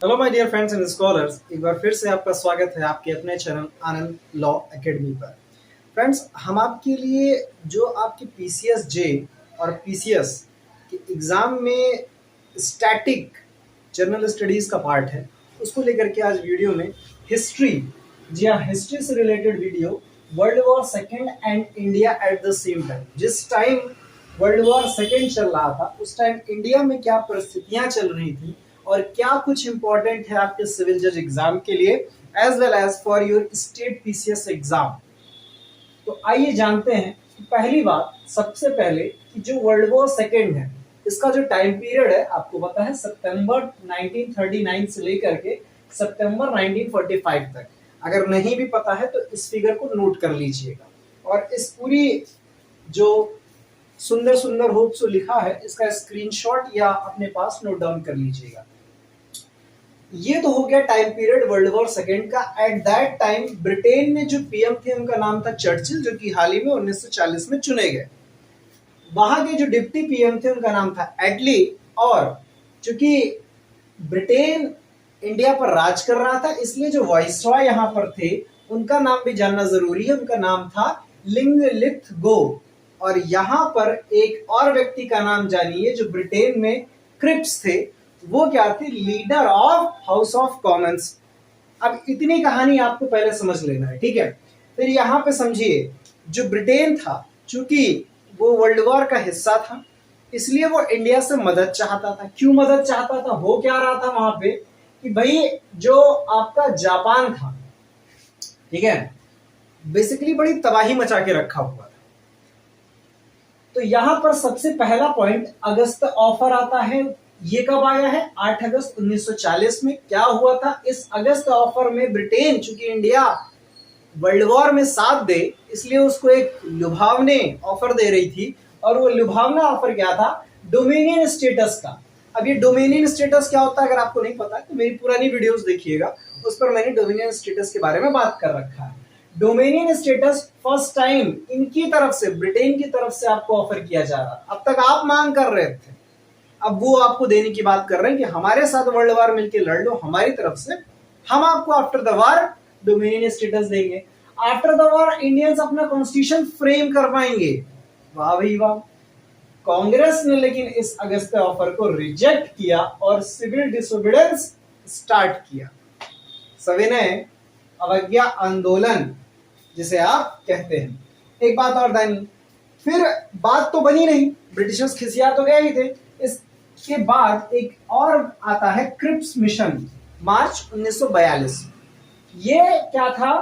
Hello my dear friends and scholars, एक बार फिर से आपका स्वागत है आपके अपने चैनल आनंद लॉ एकेडमी पर। फ्रेंड्स, हम आपके लिए जो आपके पीसीएस जे और पीसीएस के एग्ज़ाम में स्टैटिक जनरल स्टडीज़ का पार्ट है, उसको लेकर के आज वीडियो में हिस्ट्री, जी हाँ, हिस्ट्री से related video, world war second and India at the same time. जिस टाइम वर्ल्ड वॉर सेकेंड चल रहा था उस टाइम इंडिया में क्या परिस्थितियां चल रही थी और क्या कुछ इंपॉर्टेंट है आपके सिविल जज एग्जाम के लिए as well as for your state PCS exam. तो आइए जानते हैं कि पहली बात सबसे पहले कि जो वर्ल्ड वॉर सेकेंड है इसका जो टाइम पीरियड है आपको पता है सितंबर 1939 से लेकर के सितंबर 1945 तक। अगर नहीं भी पता है तो इस फिगर को नोट कर लीजिएगा और इस पूरी जो सुंदर सुंदर होप सो लिखा है इसका स्क्रीनशॉट या अपने पास नोट डाउन कर लीजिएगा। ये तो हो गया time period world war second का। एट दैट टाइम ब्रिटेन में जो पीएम थे उनका नाम था चर्चिल, जो कि हाल ही में 1940 में चुने गए। वहां के जो डिप्टी पीएम थे उनका नाम था एटली, और चूंकि ब्रिटेन इंडिया पर राज कर रहा था इसलिए जो वाइसरॉय यहाँ पर थे उनका नाम भी जानना जरूरी है। उनका नाम था लिंगलिथगो। और यहाँ पर एक और व्यक्ति का नाम जानिए जो ब्रिटेन में क्रिप्स थे, वो क्या थे? Leader of house of Commons. अब इतनी कहानी आपको पहले समझ लेना है, ठीक है? फिर यहाँ पे समझिए, जो ब्रिटेन था चूंकि वो वर्ल्ड वॉर का हिस्सा था इसलिए वो इंडिया से मदद चाहता था। क्यों मदद चाहता था? हो क्या रहा था वहां पे कि भाई जो आपका जापान था, ठीक है, बेसिकली बड़ी तबाही मचा के रखा हुआ था। तो यहां पर सबसे पहला पॉइंट अगस्त ऑफर आता है। ये कब आया है? 8 अगस्त 1940 में। क्या हुआ था इस अगस्त ऑफर में? ब्रिटेन चूंकि इंडिया वर्ल्ड वॉर में साथ दे इसलिए उसको एक लुभावने ऑफर दे रही थी, और वो लुभावना ऑफर क्या था? डोमिनियन स्टेटस का। अब ये डोमिनियन स्टेटस क्या होता है अगर आपको नहीं पता है तो मेरी पुरानी वीडियोस देखिएगा, उस पर मैंने डोमिनियन स्टेटस के बारे में बात कर रखा है। डोमिनियन स्टेटस फर्स्ट टाइम इनकी तरफ से, ब्रिटेन की तरफ से आपको ऑफर किया जा रहा। अब तक आप मांग कर रहे थे, अब वो आपको देने की बात कर रहे हैं कि हमारे साथ वर्ल्ड वॉर मिलकर लड़ लो हमारी तरफ से, हम आपको after the war dominion status देंगे। आफ्टर द वॉर इंडियंस अपना कॉन्स्टिट्यूशन फ्रेम कर पाएंगे। वाह भाई वाह। कांग्रेस ने लेकिन इस अगस्त ऑफर को रिजेक्ट किया और सिविल डिसोबीडियंस स्टार्ट किया, सविनय अवज्ञा आंदोलन जिसे आप कहते हैं। एक बात और दानी, फिर बात तो बनी नहीं, ब्रिटिशर्स खिसिया तो गए ही थे। इसके बाद एक और आता है क्रिप्स मिशन, मार्च 1942। ये क्या था?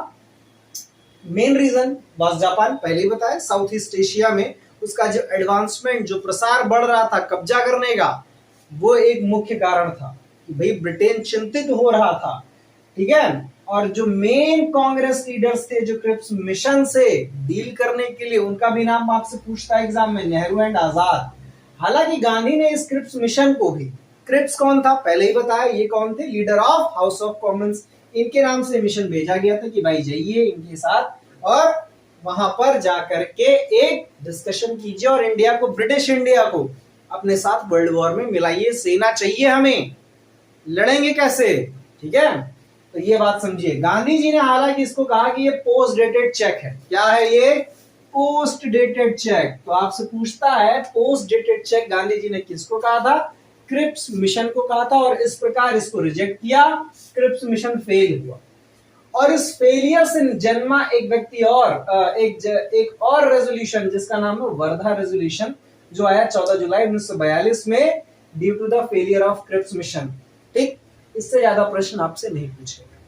मेन रीजन वाज जापान, पहले ही बताया। साउथ ईस्ट एशिया में उसका जो एडवांसमेंट, जो प्रसार बढ़ रहा था कब्जा करने का, वो एक मुख्य कारण था कि भाई ब्रिटेन चिंतित हो रहा था, ठीक है। और जो मेन कांग्रेस लीडर्स थे जो क्रिप्स मिशन से डील करने के लिए, उनका भी नाम आपसे पूछता है एग्जाम में, नेहरू एंड आजाद। हालांकि गांधी ने इस क्रिप्स मिशन को भी, क्रिप्स कौन था पहले ही बताया, ये कौन थे? Leader of house of Commons. इनके नाम से मिशन भेजा गया था कि भाई जाइए इनके साथ और वहां पर जाकर के एक डिस्कशन कीजिए और इंडिया को, ब्रिटिश इंडिया को अपने साथ वर्ल्ड वॉर में मिलाइए। सेना चाहिए हमें, लड़ेंगे कैसे, ठीक है? तो ये बात समझिए। गांधी जी ने हालांकि इसको कहा कि ये पोस्ट डेटेड चेक है। क्या है ये? Post dated cheque. तो आपसे पूछता है post dated cheque Gandhi ji ने किसको कहा था? क्रिप्स मिशन को कहा था, और इस प्रकार इसको रिजेक्ट किया। क्रिप्स मिशन फेल हुआ और इस फेलियर से जन्मा एक व्यक्ति और एक और रेजोल्यूशन जिसका नाम है वर्धा रेजोल्यूशन, जो आया 14 जुलाई 1942 में, due to the failure of Cripps mission. ठीक, इससे ज्यादा प्रश्न आपसे नहीं पूछेगा,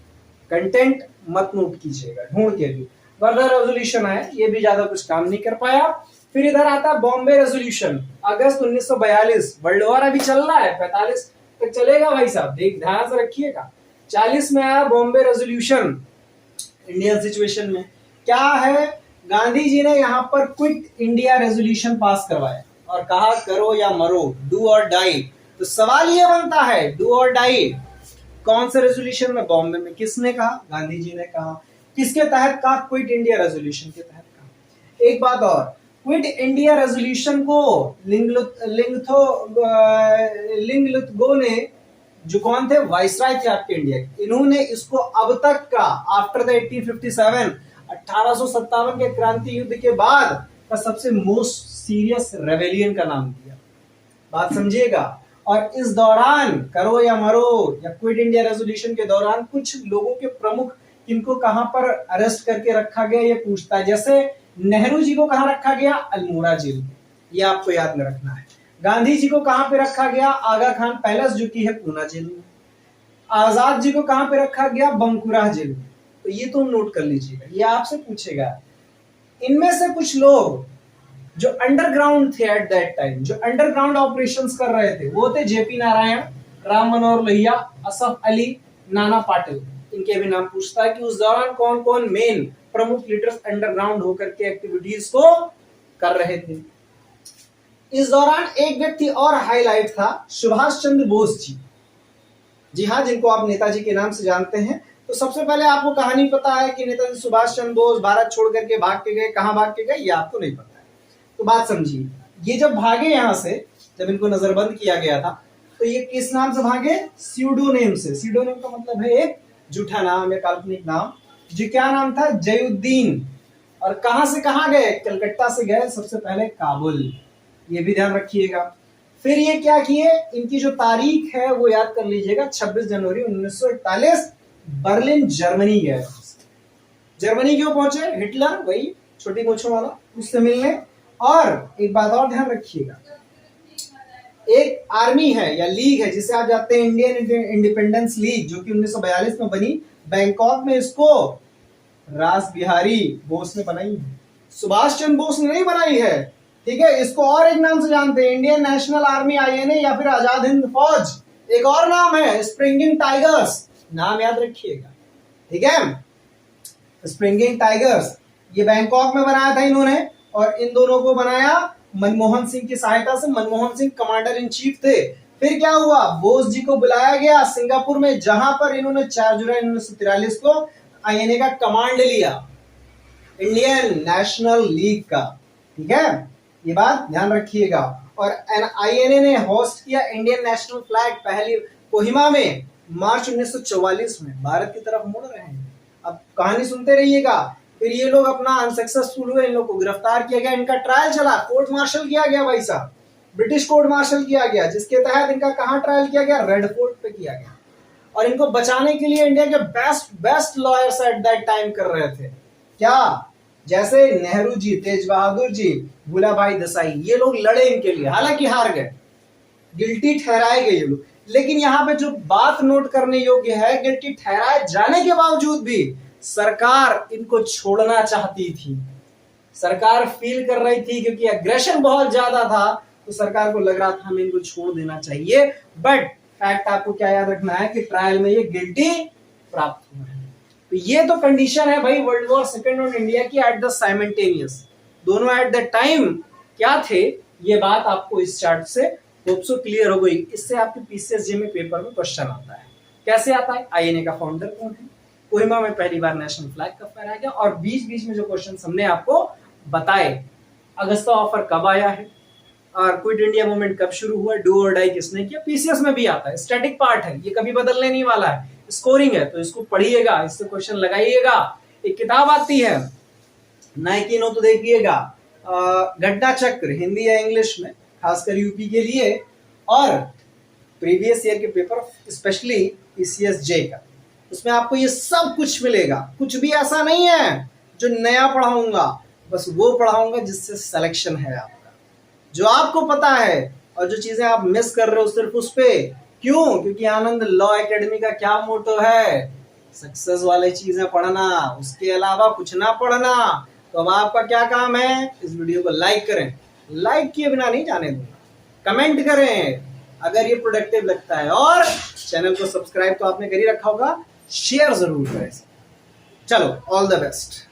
कंटेंट मत नोट कीजिएगा, ढूंढ के भी। वर्धा रेजोल्यूशन है, ये भी ज्यादा कुछ काम नहीं कर पाया। फिर इधर आता बॉम्बे रेजोल्यूशन, अगस्त 1942। वर्ल्ड वॉर अभी चल रहा है, 45 तक चलेगा भाई साहब, देख ध्यान से रखिएगा। 40 में आया बॉम्बे रेजोल्यूशन। इंडियन सिचुएशन में क्या है? गांधी जी ने यहाँ पर क्विट इंडिया रेजोल्यूशन पास करवाया और कहा करो या मरो, डू और डाई। तो सवाल ये बनता है डू और डाई कौन से रेजोल्यूशन में? बॉम्बे में। किसने कहा? गांधी जी ने कहा। किसके तहत कहा? क्विट इंडिया रेजोल्यूशन के तहत कहा। एक बात और, क्विट इंडिया रेजोल्यूशन को लिंगलुथगो ने जो कौन थे, वाइसराय थे आपके इंडिया के, इन्होंने इसको अब तक का आफ्टर द 1857 1857 के क्रांति युद्ध के बाद का सबसे मोस्ट सीरियस रेवेलियन का नाम दिया। बात समझिएगा। और इस दौरान करो या मरो या क्विट इंडिया रेजोल्यूशन के दौरान कुछ लोगों के प्रमुख इनको कहां पर अरेस्ट करके रखा गया ये पूछता है। जैसे नेहरू जी को कहां रखा गया, अल्मोड़ा जेल, ये आपको याद में रखना है। गांधी जी को कहां पे रखा गया, आगा खान पैलेस जो कि है पूना जेल में। आजाद जी को कहां पे रखा गया, बंकुरा जेल में। तो ये तो नोट कर लीजिएगा, ये आपसे पूछेगा। इनमें से कुछ लोग जो अंडरग्राउंड थे एट दैट टाइम, जो अंडरग्राउंड ऑपरेशंस कर रहे थे, वो थे जेपी नारायण, राम मनोहर लोहिया, असफ अली, नाना पाटिल। इनके भी नाम पूछता है कि उस दौरान कौन कौन मेन प्रमुख लीडर्स अंडरग्राउंड होकर के एक्टिविटीज को कर रहे थे। इस दौरान एक व्यक्ति और हाईलाइट था, सुभाष चंद्र बोस जी। जी हाँ, जिनको आप नेताजी के नाम से जानते हैं। तो सबसे पहले आपको कहानी पता है कि नेताजी सुभाष चंद्र बोस भारत छोड़ करके भाग के गए, कहां भाग के गए ये आपको नहीं पता है। तो बात समझिए, ये जब भागे यहां से, जब इनको नजरबंद किया गया था, तो ये किस नाम से भागे, स्यूडोनेम से। स्यूडोनेम का मतलब है एक झूठा नाम या काल्पनिक नाम। जो क्या नाम था, जयुद्दीन। और कहां से कहां गए, कलकत्ता से गए सबसे पहले काबुल, ये भी ध्यान रखिएगा। फिर ये क्या किए, इनकी जो तारीख है वो याद कर लीजिएगा, 26 जनवरी 1941 बर्लिन जर्मनी गए। जर्मनी क्यों पहुंचे, हिटलर, वही छोटी मूंछों वाला, उससे मिलने। और एक बात और ध्यान रखिएगा, एक आर्मी है या लीग है जिसे आप जानते हैं इंडियन इंडिपेंडेंस लीग, जो कि 1942 में बनी बैंकॉक में। इसको रास बिहारी बोस ने बनाई है, सुभाष चंद्र बोस ने नहीं बनाई है, ठीक है। इसको और एक नाम से जानते हैं, इंडियन नेशनल आर्मी, INA, या फिर आजाद हिंद फौज। एक और नाम है स्प्रिंगिंग टाइगर्स, नाम याद रखिएगा, ठीक है। स्प्रिंगिंग टाइगर्स ये बैंकॉक में बनाया था इन्होंने, और इन दोनों को बनाया मनमोहन सिंह की सहायता से। Manmohan Singh commander in chief थे। फिर क्या हुआ, बोस जी को बुलाया गया सिंगापुर में, जहां पर इन्होंने 4 जुलाई 1943 को INA का कमांड लिया, इंडियन नेशनल लीग का, ठीक है। ये बात ध्यान रखिएगा। और INA ने होस्ट किया इंडियन नेशनल फ्लैग पहली कोहिमा में मार्च 1944 में। भारत की तरफ मुड़ रहे हैं, अब कहानी सुनते रहिएगा। फिर ये लोग अपना अनसक्सेसफुल हुए, इन लोग को गिरफ्तार किया गया, इनका ट्रायल चला, कोर्ट मार्शल किया गया भाई साहब, ब्रिटिश कोर्ट मार्शल किया गया, जिसके तहत इनका कहां ट्रायल किया गया, रेड फोर्ट पे किया गया। और इनको बचाने के लिए इंडिया के best lawyers at that time कर रहे थे क्या, जैसे नेहरू जी, तेज बहादुर जी, भूलाभाई देसाई, ये लोग लड़े इनके लिए, हालांकि हार गए, गिल्टी ठहराए गए ये लोग। लेकिन यहाँ पे जो बात नोट करने योग्य है, गिल्टी ठहराए जाने के बावजूद भी सरकार इनको छोड़ना चाहती थी। सरकार फील कर रही थी, क्योंकि एग्रेशन बहुत ज्यादा था, तो सरकार को लग रहा था हमें इनको छोड़ देना चाहिए। बट फैक्ट आपको क्या याद रखना है कि ट्रायल में ये गिल्टी प्राप्त हुआ है। तो ये तो कंडीशन है भाई वर्ल्ड वॉर सेकेंड और इंडिया की एट द साइमल्टेनियस, दोनों एट द टाइम क्या थे, ये बात आपको इस चार्ट से होप्सो क्लियर हो गई। इससे आपके PCSJ में पेपर में क्वेश्चन आता है। कैसे आता है, INA का फाउंडर कौन है, कोहिमा में पहली बार नेशनल फ्लैग कब फहराया गया, और बीच बीच में जो क्वेश्चन हमने आपको बताए, अगस्ता ऑफर कब आया है, और क्विट इंडिया मूवमेंट कब शुरू हुआ, डू और डाई किसने किया। PCS में भी आता है, स्टैटिक पार्ट है, ये कभी बदलने नहीं वाला है, स्कोरिंग है, तो इसको पढ़िएगा, इससे क्वेश्चन लगाइएगा। एक किताब आती है नाइकी नो, तो देखिएगा, गड्ढा चक्र, हिंदी या इंग्लिश में, खासकर यूपी के लिए, और प्रीवियस ईयर के पेपर स्पेशली PCSJ का, उसमें आपको ये सब कुछ मिलेगा। कुछ भी ऐसा नहीं है जो नया पढ़ाऊंगा, बस वो पढ़ाऊंगा जिससे सिलेक्शन है आपका, जो आपको पता है, और जो चीजें आप मिस कर रहे हो सिर्फ उस पे। क्यों, क्योंकि आनंद लॉ एकेडमी का क्या मोटो है, सक्सेस वाले चीजें पढ़ना, उसके अलावा कुछ ना पढ़ना। तो अब आपका क्या काम है, इस वीडियो को लाइक करें, लाइक किए बिना नहीं जाने दूंगा, कमेंट करें अगर ये प्रोडक्टिव लगता है, और चैनल को सब्सक्राइब तो आपने कर ही रखा होगा, शेयर जरूर करें। चलो, ऑल द बेस्ट।